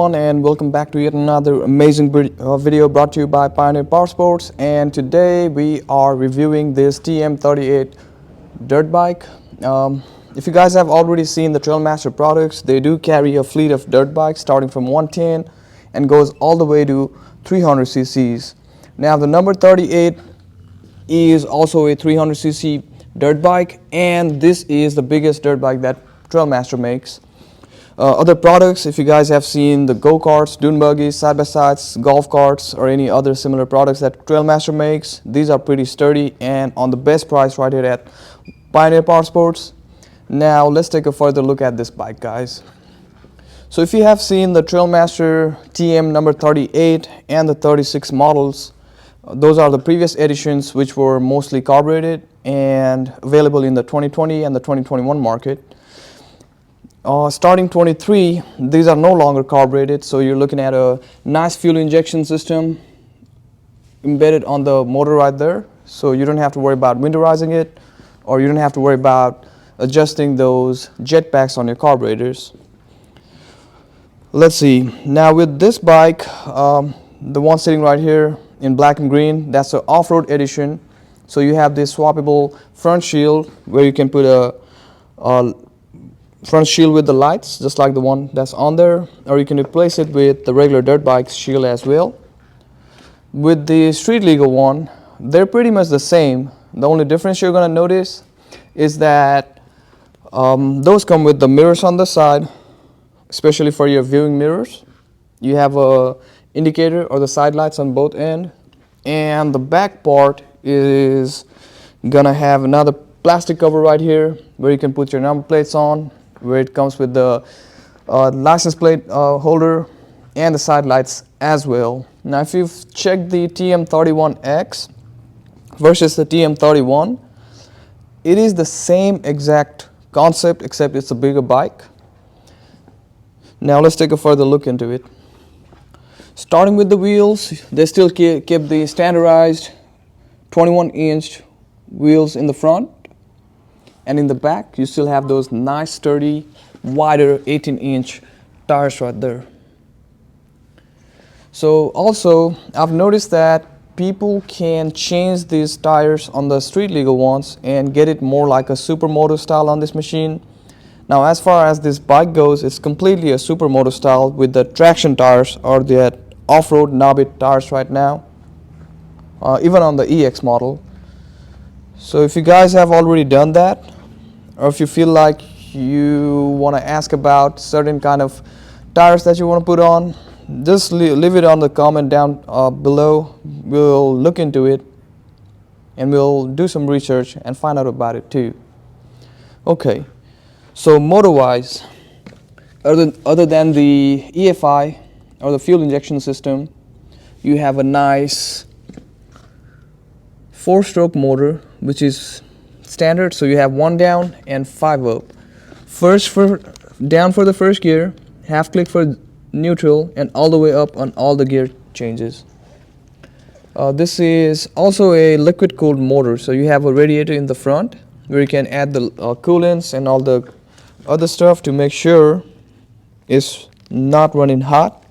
everyone, and welcome back to yet another amazing video brought to you by Pioneer Powersports. And today we are reviewing this TM38 dirt bike. If you guys have already seen the Trailmaster products, they do carry a fleet of dirt bikes starting from 110 and goes all the way to 300 cc's. Now the number 38 is also a 300cc dirt bike, and this is the biggest dirt bike that Trailmaster makes. Other products, if you guys have seen the go-karts, dune buggies, side-by-sides, golf carts, or any other similar products that Trailmaster makes, these are pretty sturdy and on the best price right here at Pioneer Powersports. Now let's take a further look at this bike, guys. So if you have seen the Trailmaster TM number 38 and the 36 models, those are the previous editions which were mostly carbureted and available in the 2020 and the 2021 market. Starting 23, these are no longer carbureted, so you're looking at a nice fuel injection system embedded on the motor right there, so you don't have to worry about winterizing it, or you don't have to worry about adjusting those jet packs on your carburetors. Let's see, now with this bike, the one sitting right here in black and green, that's the Offroad Edition. So you have this swappable front shield where you can put a front shield with the lights, just like the one that's on there, or you can replace it with the regular dirt bike shield as well. With the street legal one, they're pretty much the same. The only difference you're going to notice is that those come with the mirrors on the side, especially for your viewing mirrors. You have a indicator or the side lights on both ends, and the back part is gonna have another plastic cover right here where you can put your number plates on, where it comes with the license plate holder and the side lights as well. Now if you've checked the TM38EX versus the TM31, it is the same exact concept except it's a bigger bike. Now let's take a further look into it. Starting with the wheels, they still keep the standardized 21-inch wheels in the front, and in the back you still have those nice sturdy wider 18-inch tires right there. So also I've noticed that people can change these tires on the street legal ones and get it more like a supermoto style on this machine. Now as far as this bike goes, it's completely a supermoto style with the traction tires or the off-road knobby tires right now, even on the EX model. So if you guys have already done that, or if you feel like you want to ask about certain kind of tires that you want to put on, just leave it on the comment down below. We'll look into it and we'll do some research and find out about it too. Okay, so motor wise, other than the EFI or the fuel injection system, you have a nice 4-stroke motor which is standard. So you have 1 down and 5 up. Down for the first gear, half click for neutral, and all the way up on all the gear changes. This is also a liquid cooled motor, so you have a radiator in the front where you can add the coolants and all the other stuff to make sure it's not running hot.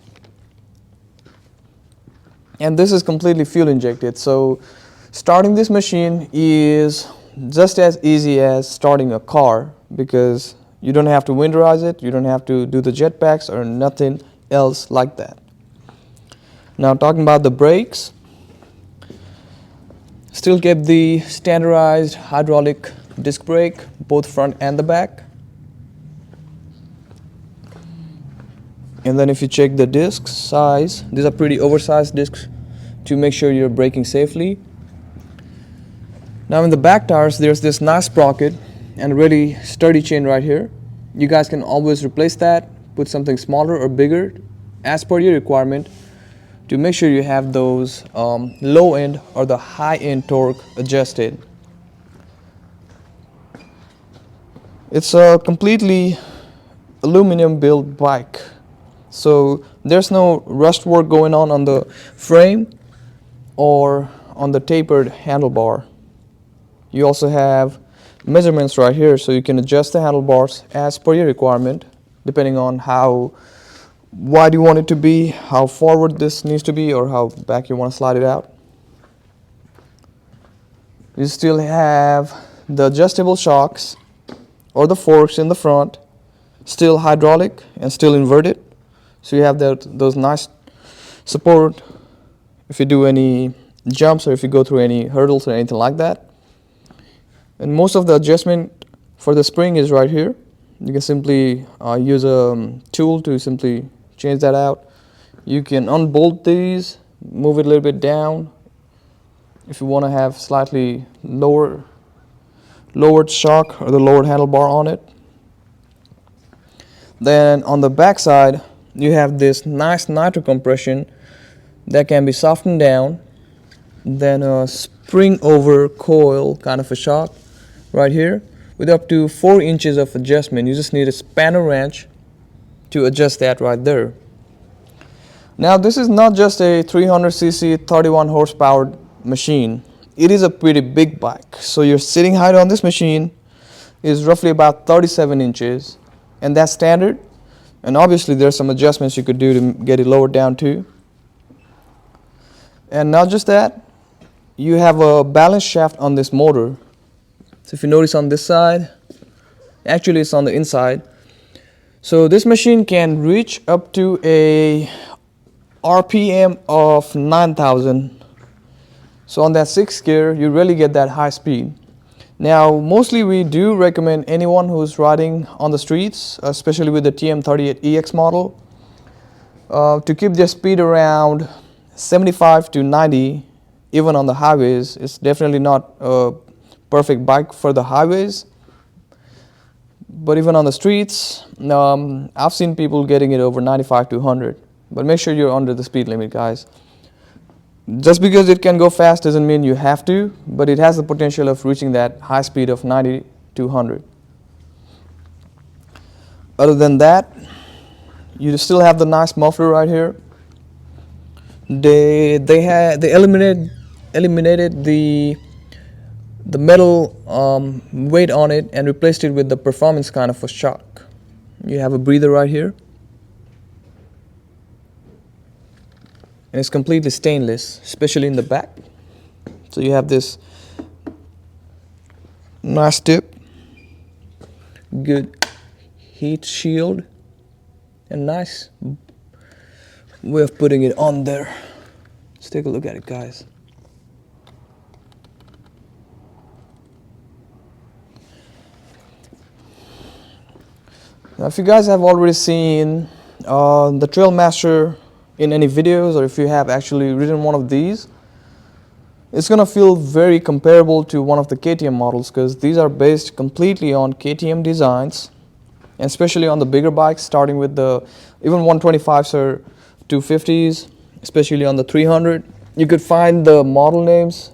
And this is completely fuel injected, so starting this machine is just as easy as starting a car, because you don't have to winterize it, you don't have to do the jet packs or nothing else like that. Now talking about the brakes, still kept the standardized hydraulic disc brake, both front and the back. And then if you check the disc size, these are pretty oversized discs to make sure you're braking safely. Now in the back tires, there's this nice sprocket and a really sturdy chain right here. You guys can always replace that, put something smaller or bigger as per your requirement to make sure you have those low end or the high end torque adjusted. It's a completely aluminum built bike, so there's no rust work going on the frame or on the tapered handlebar. You also have measurements right here, so you can adjust the handlebars as per your requirement depending on how wide you want it to be, how forward this needs to be, or how back you want to slide it out. You still have the adjustable shocks or the forks in the front, still hydraulic and still inverted. So you have those nice support if you do any jumps or if you go through any hurdles or anything like that. And most of the adjustment for the spring is right here. You can simply use a tool to simply change that out. You can unbolt these, move it a little bit down if you want to have slightly lowered shock or the lowered handlebar on it. Then on the back side you have this nice nitro compression that can be softened down. Then a spring over coil kind of a shock right here with up to 4 inches of adjustment. You just need a spanner wrench to adjust that right there. Now this is not just a 300cc 31 horsepower machine. It is a pretty big bike. So your sitting height on this machine is roughly about 37 inches, and that's standard. And obviously there's some adjustments you could do to get it lowered down too. And not just that, you have a balance shaft on this motor. So if you notice on this side, actually it's on the inside. So this machine can reach up to a RPM of 9,000. So on that 6th gear, you really get that high speed. Now, mostly we do recommend anyone who's riding on the streets, especially with the TM38EX model, to keep their speed around 75 to 90, even on the highways. It's definitely not a perfect bike for the highways, but even on the streets, I've seen people getting it over 95 to 100. But make sure you're under the speed limit, guys. Just because it can go fast doesn't mean you have to, but it has the potential of reaching that high speed of 90 to 100. Other than that, you still have the nice muffler right here. They eliminated the metal weight on it and replaced it with the performance kind of a shock. You have a breather right here. And it's completely stainless, especially in the back. So you have this nice tip, good heat shield, and nice way of putting it on there. Let's take a look at it, guys. Now, if you guys have already seen the Trailmaster in any videos, or if you have actually ridden one of these, it's going to feel very comparable to one of the KTM models, because these are based completely on KTM designs, and especially on the bigger bikes, starting with the even 125s or 250s, especially on the 300. You could find the model names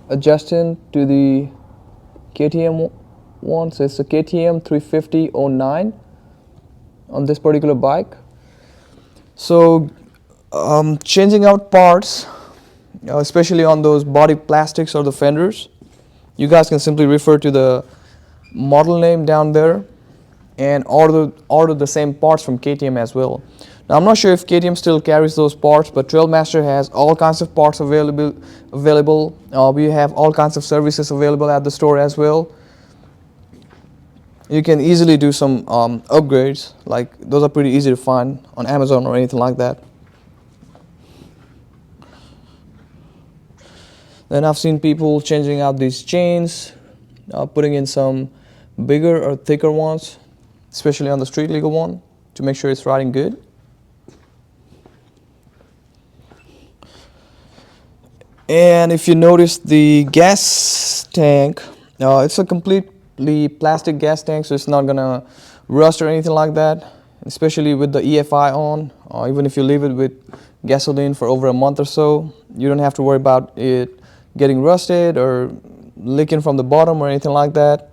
adjusting to the KTM one. So it's a KTM 350-09 on this particular bike. So changing out parts, especially on those body plastics or the fenders, you guys can simply refer to the model name down there and order the same parts from KTM as well. Now, I'm not sure if KTM still carries those parts, but Trailmaster has all kinds of parts available. We have all kinds of services available at the store as well. You can easily do some upgrades, like those are pretty easy to find on Amazon or anything like that. Then I've seen people changing out these chains, putting in some bigger or thicker ones, especially on the street legal one, to make sure it's riding good. And if you notice the gas tank, it's a completely plastic gas tank, so it's not gonna rust or anything like that, especially with the EFI on. Even if you leave it with gasoline for over a month or so, you don't have to worry about it getting rusted or leaking from the bottom or anything like that.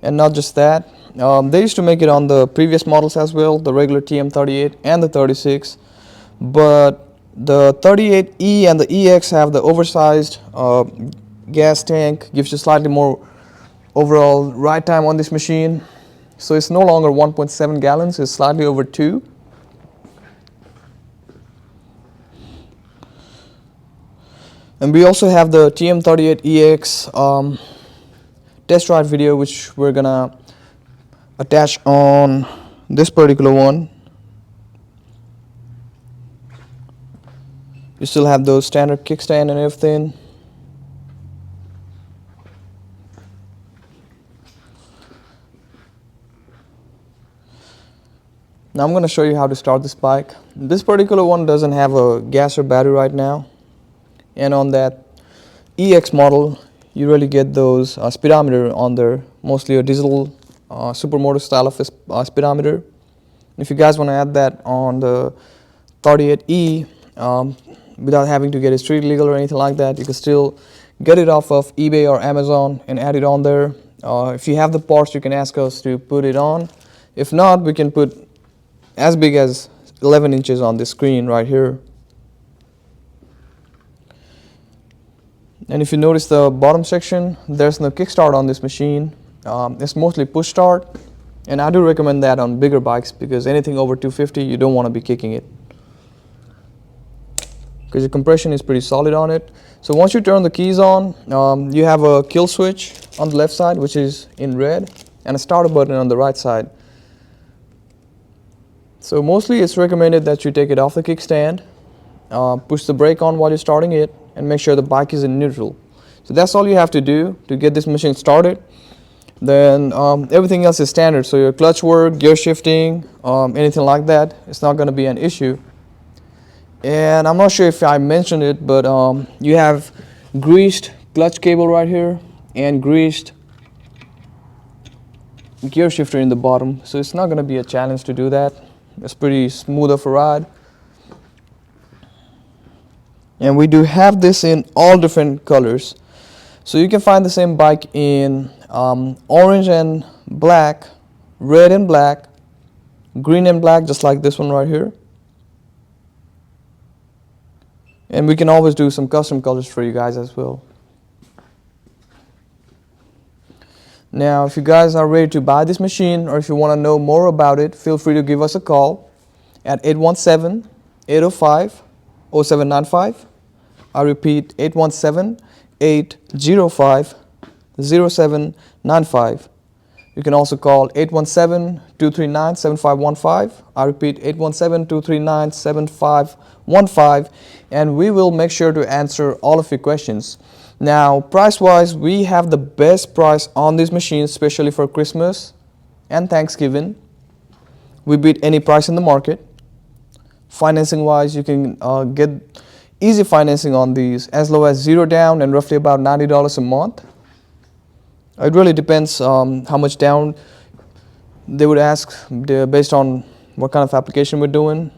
And not just that, they used to make it on the previous models as well, the regular TM38 and the 36, but the 38E and the EX have the oversized gas tank, gives you slightly more overall ride time on this machine. So it's no longer 1.7 gallons, it's slightly over 2. And we also have the TM38EX test ride video, which we're gonna attach on this particular one. You still have those standard kickstand and everything. Now I'm going to show you how to start this bike. This particular one doesn't have a gas or battery right now, and on that EX model you really get those speedometer on there, mostly a digital supermoto style of speedometer. If you guys want to add that on the 38E without having to get it street legal or anything like that, you can still get it off of eBay or Amazon and add it on there. If you have the parts, you can ask us to put it on. If not, we can put as big as 11 inches on this screen right here. And if you notice the bottom section, there's no kickstart on this machine. It's mostly push start, and I do recommend that on bigger bikes, because anything over 250 you don't want to be kicking it, because the compression is pretty solid on it. So once you turn the keys on, you have a kill switch on the left side, which is in red, and a starter button on the right side. So mostly it's recommended that you take it off the kickstand, push the brake on while you're starting it, and make sure the bike is in neutral. So that's all you have to do to get this machine started. Then everything else is standard, so your clutch work, gear shifting, anything like that, it's not going to be an issue. And I'm not sure if I mentioned it, but you have greased clutch cable right here and greased gear shifter in the bottom, so it's not going to be a challenge to do that. It's pretty smooth of a ride. And we do have this in all different colors, so you can find the same bike in orange and black, red and black, green and black, just like this one right here. And we can always do some custom colors for you guys as well. Now, if you guys are ready to buy this machine, or if you want to know more about it, feel free to give us a call at 817-805-0795. I repeat, 817-805-0795. You can also call 817-239-7515. I repeat, 817-239-7515, and we will make sure to answer all of your questions. Now, price-wise, we have the best price on these machines, especially for Christmas and Thanksgiving. We beat any price in the market. Financing-wise, you can get easy financing on these, as low as 0 down and roughly about $90 a month. It really depends how much down they would ask based on what kind of application we're doing.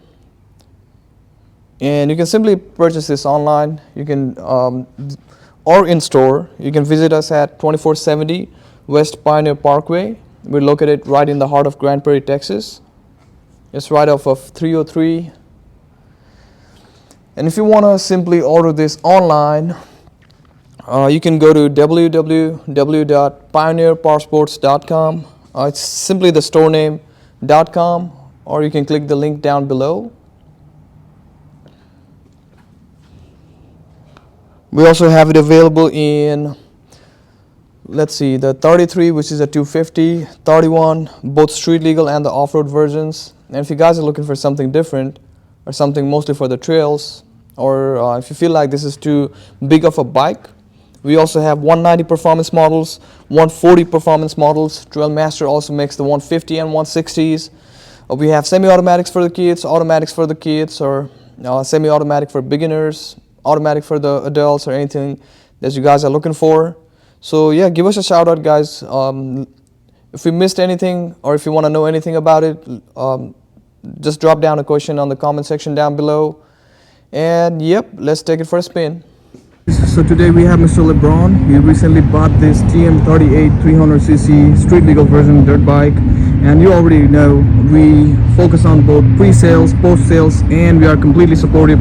And you can simply purchase this online. You can or in store. You can visit us at 2470 West Pioneer Parkway. We're located right in the heart of Grand Prairie, Texas. It's right off of 303. And if you want to simply order this online, you can go to www.pioneerpowersports.com. It's simply the store name.com, or you can click the link down below. We also have it available in, let's see, the 33, which is a 250, 31, both street legal and the off-road versions. And if you guys are looking for something different, or something mostly for the trails, or if you feel like this is too big of a bike, we also have 190 performance models, 140 performance models. Trailmaster also makes the 150 and 160s. We have semi-automatics for the kids, automatics for the kids, or semi-automatic for beginners, automatic for the adults, or anything that you guys are looking for. So yeah, give us a shout out, guys. If we missed anything, or if you want to know anything about it, just drop down a question on the comment section down below. And yep, let's take it for a spin. So today we have Mr. LeBron. He recently bought this TM38 300cc street legal version dirt bike, and you already know we focus on both pre-sales, post-sales, and we are completely supportive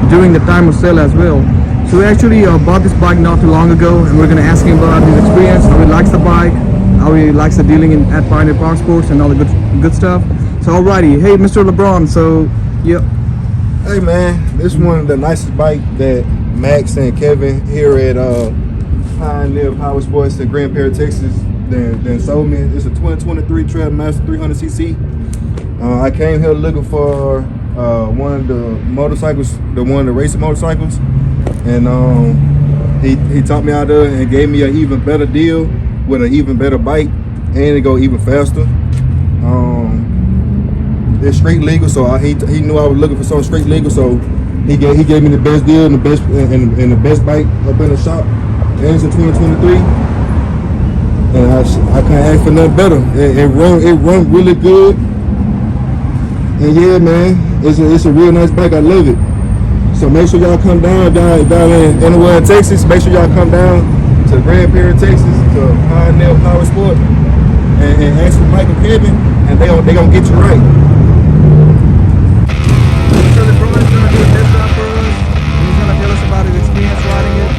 during the time of sale as well. So we actually bought this bike not too long ago, and we're going to ask him about his experience, how he likes the bike, how he likes the dealing at Pioneer Power Sports, and all the good stuff. So alrighty, hey Mr. LeBron, so yeah. Hey man, this is one of the nicest bike that Max and Kevin here at Pioneer Power Sports in Grand Prairie, Texas. Then sold me. It's a 2023 Trailmaster 300cc. I came here looking for one of the motorcycles, one of the racing motorcycles, and he taught me out there and gave me an even better deal with an even better bike, and it go even faster. It's street legal, so he knew I was looking for something street legal, so he gave me the best deal and the best bike up in the shop. And it's a 2023, and I can't ask for nothing better. It run really good, and yeah, man, it's a real nice bike. I love it. So make sure y'all come down anywhere in Texas. Make sure y'all come down to Grand Prairie, Texas, to Pioneer Power Sport, and ask for Mike and Kevin, and they gonna get you right. So the bro is gonna do a test drive for us. He's gonna tell us about his experience riding it.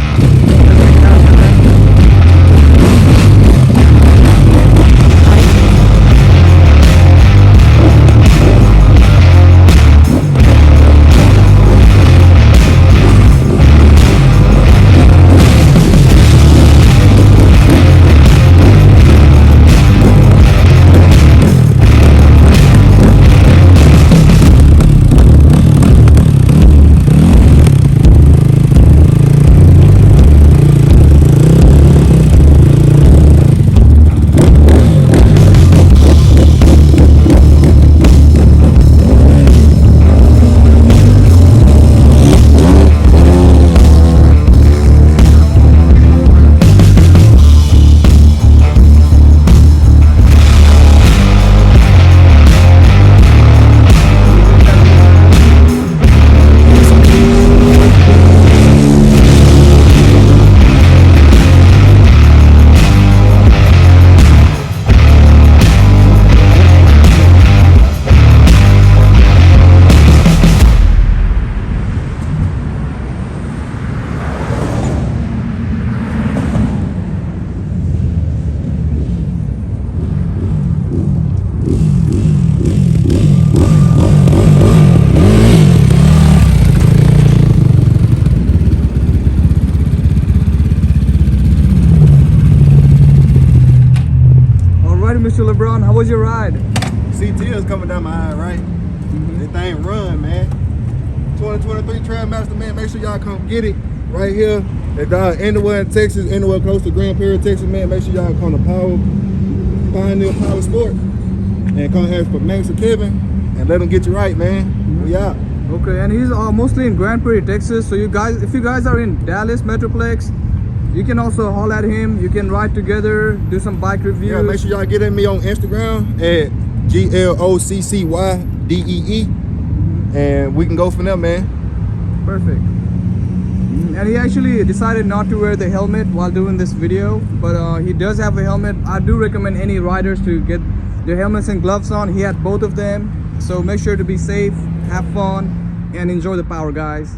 Let's check it out for them. Mr. LeBron, how was your ride? See tears coming down my eye, right? This thing run, man. 2023 Trailmaster, man. Make sure y'all come get it right here. If y'all anywhere in Texas, anywhere close to Grand Prairie, Texas, man, make sure y'all come to Pioneer Power Sport and come ask for Max and Kevin and let them get you right, man. We out. Okay, and he's mostly in Grand Prairie, Texas. So you guys, if you guys are in Dallas Metroplex, you can also haul at him. You can ride together, do some bike reviews. Yeah, make sure y'all get at me on Instagram at GLOCCYDEE, and we can go from there, man. Perfect. And he actually decided not to wear the helmet while doing this video, but he does have a helmet. I do recommend any riders to get their helmets and gloves on. He had both of them, so make sure to be safe, have fun, and enjoy the power, guys.